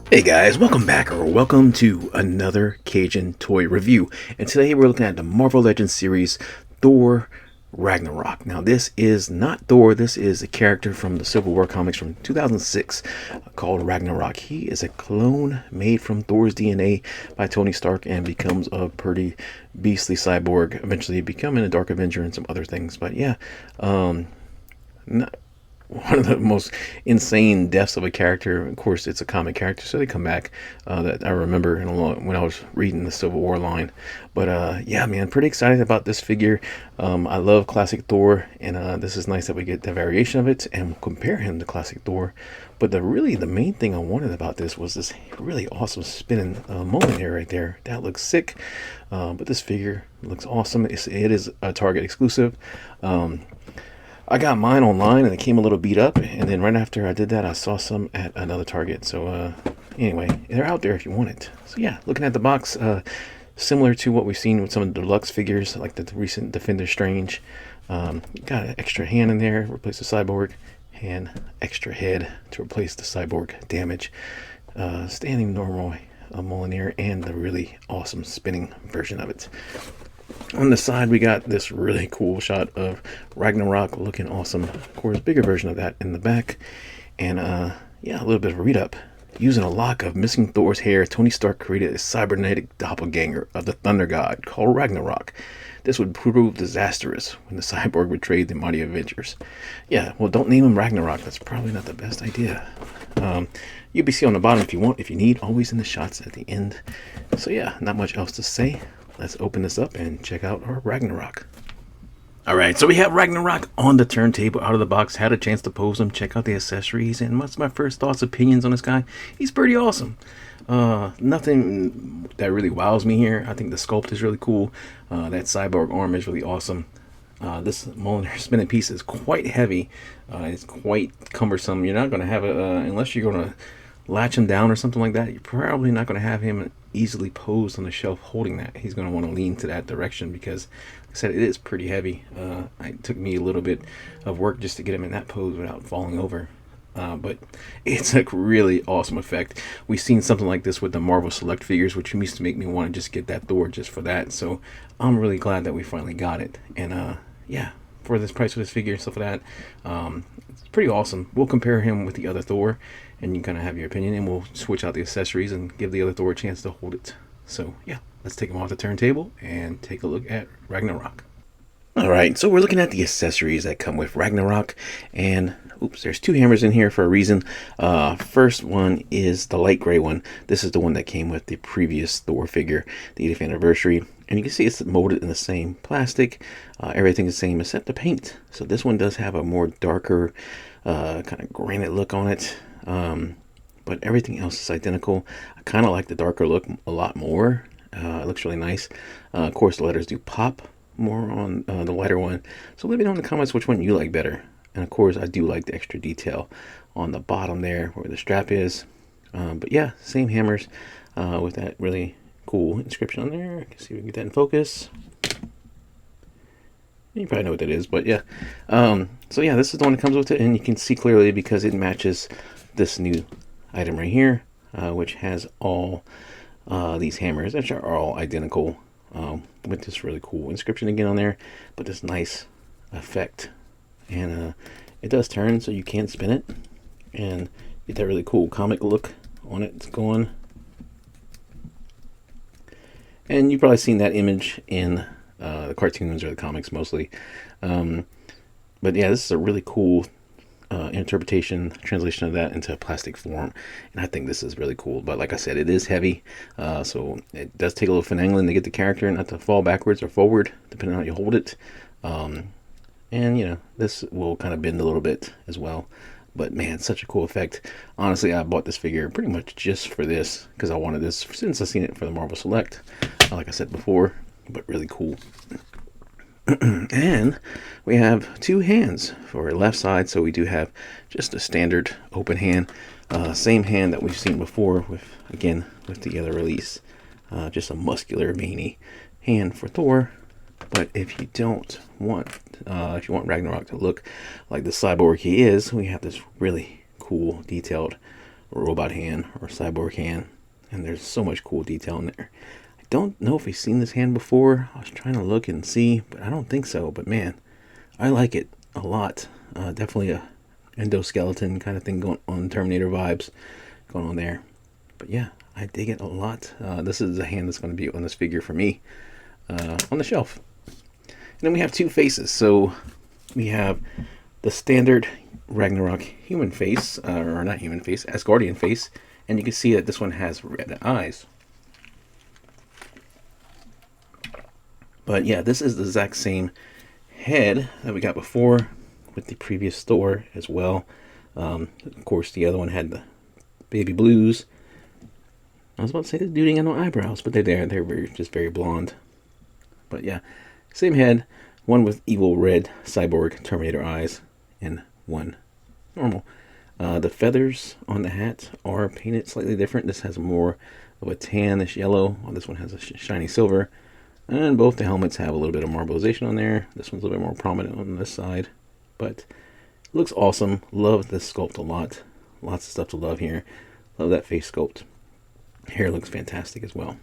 Hey guys, welcome back or welcome to another Cajun toy review. And today we're looking at the Marvel Legends series Thor Ragnarok. Now this is not Thor, this is a character from the Civil War comics from 2006 called Ragnarok. He is a clone made from Thor's DNA by Tony Stark and becomes a pretty beastly cyborg, eventually becoming a Dark Avenger and some other things. But yeah, not, one of the most insane deaths of a character. Of course, it's a comic character, so they come back. That I remember when I was reading the Civil War line. But yeah, man, pretty excited about this figure. I love classic Thor, and this is nice that we get the variation of it and compare him to classic Thor. But the main thing I wanted about this was this really awesome spinning moment here right there. That looks sick. But this figure looks awesome. It is a Target exclusive. I got mine online and it came a little beat up, and then right after I did that I saw some at another Target. So anyway, they're out there if you want it. So yeah, looking at the box, similar to what we've seen with some of the deluxe figures like the recent Defender Strange. Got an extra hand in there, replace the cyborg, and extra head to replace the cyborg damage. Standing normal Mjolnir and the really awesome spinning version of it. On the side, we got this really cool shot of Ragnarok looking awesome. Of course, bigger version of that in the back. And yeah, a little bit of a read up. Using a lock of missing Thor's hair, Tony Stark created a cybernetic doppelganger of the Thunder God called Ragnarok. This would prove disastrous when the cyborg betrayed the mighty Avengers. Yeah, well, don't name him Ragnarok. That's probably not the best idea. UBC on the bottom if you want, if you need, always in the shots at the end. So yeah, not much else to say. Let's open this up and check out our Ragnarok. Alright, so we have Ragnarok on the turntable out of the box. Had a chance to pose him, check out the accessories, and what's my first thoughts, opinions on this guy? He's pretty awesome. Nothing that really wows me here. I think the sculpt is really cool. That cyborg arm is really awesome. This Mjolnir spinning piece is quite heavy. It's quite cumbersome. You're not going to have it, unless you're going to latch him down or something like that, you're probably not going to have him easily posed on the shelf holding that. He's going to want to lean to that direction because, like I said, it is pretty heavy. It took me a little bit of work just to get him in that pose without falling over. But it's a really awesome effect. We've seen something like this with the Marvel Select figures, which used to make me want to just get that Thor just for that. So I'm really glad that we finally got it. And yeah, for this price of this figure and stuff like that, it's pretty awesome. We'll compare him with the other Thor, and you kind of have your opinion, and we'll switch out the accessories and give the other Thor a chance to hold it. So yeah, let's take him off the turntable and take a look at Ragnarok. Alright, so we're looking at the accessories that come with Ragnarok, and oops, there's two hammers in here for a reason. First one is the light gray one. This is the one that came with the previous Thor figure, the 80th anniversary, and you can see it's molded in the same plastic. Everything is the same except the paint. So this one does have a more darker kind of granite look on it. But everything else is identical. I kind of like the darker look a lot more. It looks really nice. Of course, the letters do pop more on the lighter one. So let me know in the comments which one you like better. And of course, I do like the extra detail on the bottom there where the strap is. But yeah, same hammers with that really cool inscription on there. I can see if we can get that in focus. You probably know what that is, but yeah. So yeah, this is the one that comes with it, and you can see clearly because it matches this new item right here, which has all these hammers, which are all identical, with this really cool inscription again on there, but this nice effect. And it does turn, so you can spin it and get that really cool comic look on it. It's going. And you've probably seen that image in the cartoons or the comics mostly. But yeah, this is a really cool translation of that into a plastic form, and I think this is really cool. But like I said, it is heavy, so it does take a little finagling to get the character not to fall backwards or forward depending on how you hold it. And you know, this will kind of bend a little bit as well, but man, such a cool effect. Honestly, I bought this figure pretty much just for this because I wanted this since I've seen it for the Marvel Select, like I said before. But really cool. And we have two hands for our left side, so we do have just a standard open hand, same hand that we've seen before with the other release, just a muscular veiny hand for Thor. But if you don't want if you want Ragnarok to look like the cyborg he is, we have this really cool detailed robot hand or cyborg hand. And there's so much cool detail in there. I don't know if we've seen this hand before. I was trying to look and see, but I don't think so. But man, I like it a lot. Definitely a endoskeleton kind of thing going on, Terminator vibes going on there. But yeah, I dig it a lot. This is the hand that's going to be on this figure for me on the shelf. And then we have two faces. So we have the standard Ragnarok human face, or not human face, Asgardian face. And you can see that this one has red eyes. But yeah, this is the exact same head that we got before with the previous Thor as well. Of course, the other one had the baby blues. I was about to say this dude ain't got no eyebrows, but they're there. They're just very blonde. But yeah, same head. One with evil red cyborg Terminator eyes, and one normal. The feathers on the hat are painted slightly different. This has more of a tannish yellow, while this one has a shiny silver. And both the helmets have a little bit of marbleization on there. This one's a little bit more prominent on this side. But it looks awesome. Love this sculpt a lot. Lots of stuff to love here. Love that face sculpt. Hair looks fantastic as well.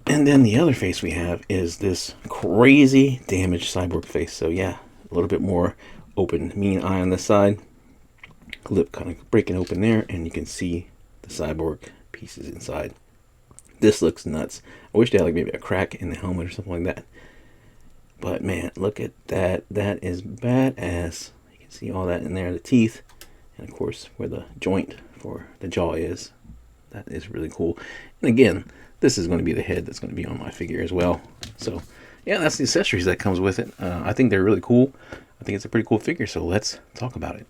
And then the other face we have is this crazy damaged cyborg face. So yeah, a little bit more open, mean eye on this side. Lip kind of breaking open there, and you can see the cyborg pieces inside. This looks nuts. I wish they had like maybe a crack in the helmet or something like that. But man, look at that. That is badass. You can see all that in there, the teeth, and of course where the joint for the jaw is. That is really cool. And again, this is going to be the head that's going to be on my figure as well. So yeah, that's the accessories that comes with it. I think they're really cool. I think it's a pretty cool figure, so let's talk about it.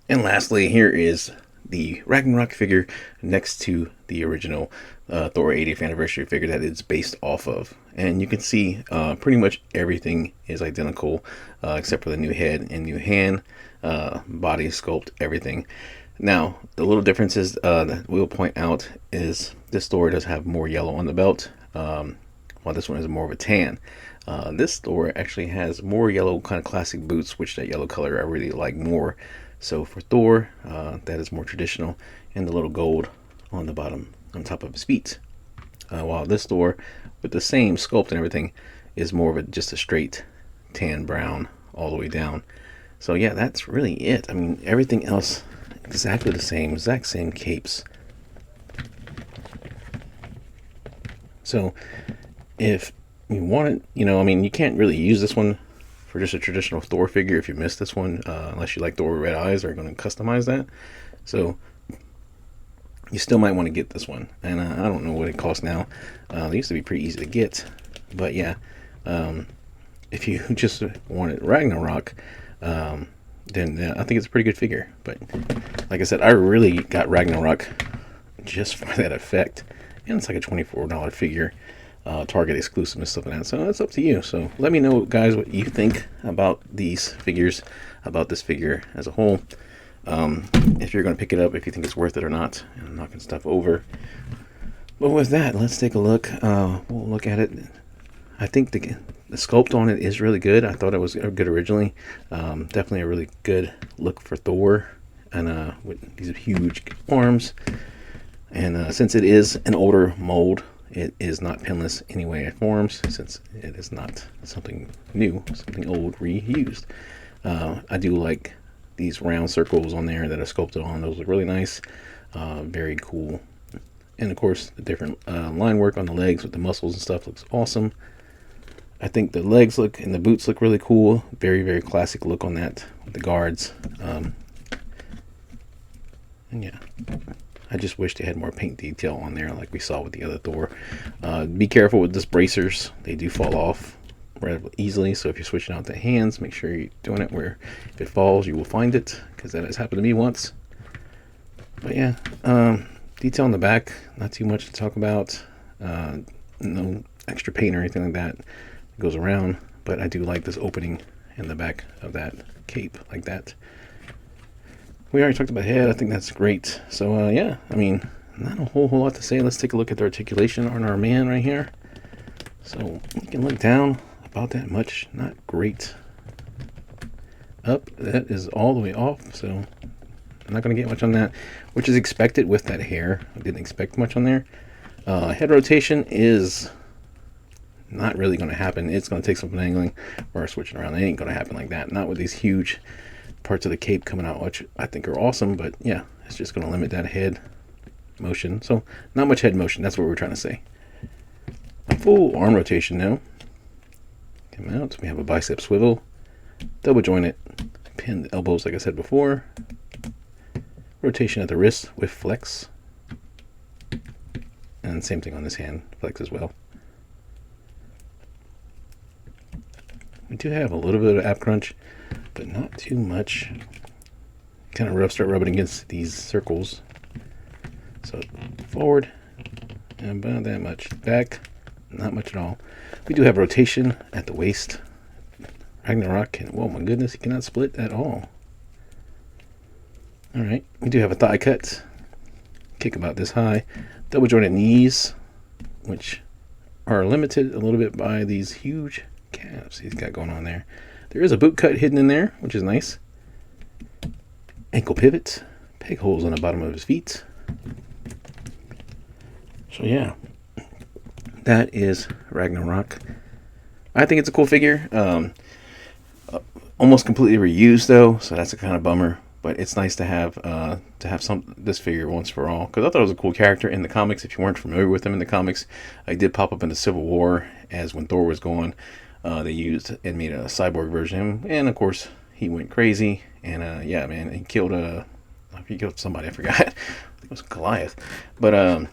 And lastly, here is the Ragnarok figure next to the original Thor 80th anniversary figure that it's based off of. And you can see pretty much everything is identical except for the new head and new hand, body sculpt, everything. Now, the little differences that we'll point out is this Thor does have more yellow on the belt, while this one is more of a tan. This Thor actually has more yellow kind of classic boots, which that yellow color I really like more. So for Thor, that is more traditional, and the little gold on the bottom, on top of his feet. While this Thor, with the same sculpt and everything, is more of just a straight tan brown all the way down. So yeah, that's really it. I mean, everything else exactly the same, exact same capes. So if you want it, I mean, you can't really use this one for just a traditional Thor figure if you missed this one, unless you like Thor with red eyes, are going to customize that. So you still might want to get this one, and I don't know what it costs now. They used to be pretty easy to get, but yeah, if you just wanted Ragnarok, then I think it's a pretty good figure. But like I said, I really got Ragnarok just for that effect, and it's like a $24 figure. Target exclusive and stuff like that, so it's up to you. So let me know, guys, what you think about these figures, about this figure as a whole. If you're going to pick it up, if you think it's worth it or not, and I'm knocking stuff over. But with that, let's take a look. We'll look at it. I think the sculpt on it is really good. I thought it was good originally. Definitely a really good look for Thor, and with these huge arms. And since it is an older mold, it is not pinless any way it forms, since it is not something new, something old reused. I do like these round circles on there that are sculpted on. Those look really nice. Very cool. And of course, the different line work on the legs with the muscles and stuff looks awesome. I think the legs look and the boots look really cool. Very, very classic look on that with the guards. And yeah, I just wish they had more paint detail on there like we saw with the other Thor. Be careful with this bracers. They do fall off rather easily, so if you're switching out the hands, make sure you're doing it where if it falls, you will find it, because that has happened to me once. But yeah, detail on the back, not too much to talk about. No extra paint or anything like that goes around, but I do like this opening in the back of that cape like that. We already talked about head. I think that's great. So yeah, I mean, not a whole lot to say. Let's take a look at the articulation on our man right here. So you can look down about that much. Not great. Up, that is all the way off. So I'm not going to get much on that, which is expected with that hair. I didn't expect much on there. Head rotation is not really going to happen. It's going to take some finagling or switching around. It ain't going to happen like that. Not with these huge parts of the cape coming out, which I think are awesome. But yeah, it's just going to limit that head motion. So not much head motion. That's what we're trying to say. A full arm rotation now. Come out. We have a bicep swivel, double jointed, pinned elbows, like I said before. Rotation at the wrist with flex. And same thing on this hand, flex as well. We do have a little bit of ab crunch, but not too much. Kind of start rubbing against these circles. So forward, and about that much. Back, not much at all. We do have rotation at the waist. Ragnarok can, whoa, my goodness, he cannot split at all. All right, we do have a thigh cut. Kick about this high. Double jointed knees, which are limited a little bit by these huge calves he's got going on there. There is a boot cut hidden in there, which is nice. Ankle pivots, peg holes on the bottom of his feet. So yeah, that is Ragnarok. I think it's a cool figure. Almost completely reused though, so that's a kind of bummer. But it's nice to have this figure once for all, because I thought it was a cool character in the comics. If you weren't familiar with him in the comics, he did pop up in the Civil War as when Thor was gone. They used and made a cyborg version of him, and of course he went crazy. And yeah, man, he killed somebody. I forgot. I think it was Goliath, but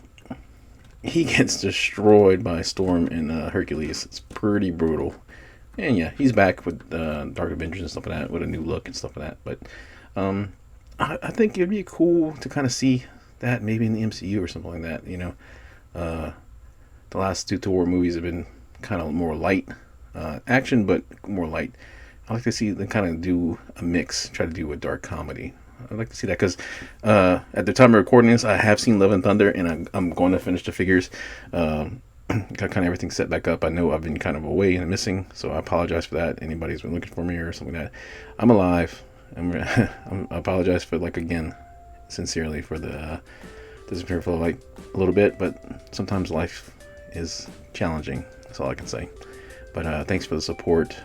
he gets destroyed by Storm and Hercules. It's pretty brutal. And yeah, he's back with Dark Avengers and stuff like that, with a new look and stuff like that. But I think it'd be cool to kind of see that maybe in the MCU or something like that. You know, the last two Thor movies have been kind of more light action, but more light. I like to see them kind of do a mix, try to do a dark comedy. I'd like to see that because at the time of recording this, I have seen Love and Thunder, and I'm going to finish the figures. Got kind of everything set back up. I know I've been kind of away and missing, so I apologize for that. Anybody's been looking for me or something like that. I'm alive. I apologize for, like, again, sincerely for the disappear for like a little bit, but sometimes life is challenging. That's all I can say. But thanks for the support.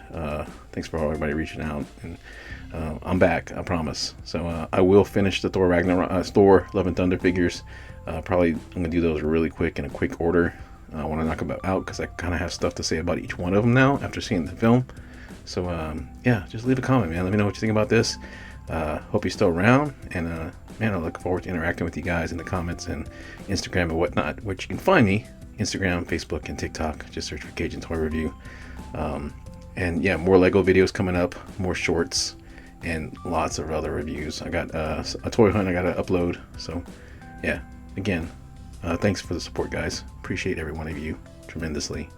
Thanks for everybody reaching out, and I'm back, I promise. So I will finish the Thor Ragnarok, Thor Love and Thunder figures. Probably I'm gonna do those really quick in a quick order. I want to knock them out because I kind of have stuff to say about each one of them now after seeing the film. So yeah, just leave a comment, man. Let me know what you think about this. Hope you're still around, and man, I look forward to interacting with you guys in the comments and Instagram and whatnot, which you can find me Instagram, Facebook, and TikTok. Just search for Cajun Toy Review. And yeah, more Lego videos coming up, more shorts, and lots of other reviews. I got a toy hunt I got to upload. So yeah, again, thanks for the support, guys. Appreciate every one of you tremendously.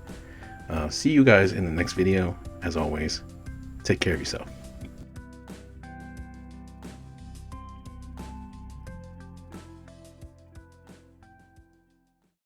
See you guys in the next video. As always, take care of yourself.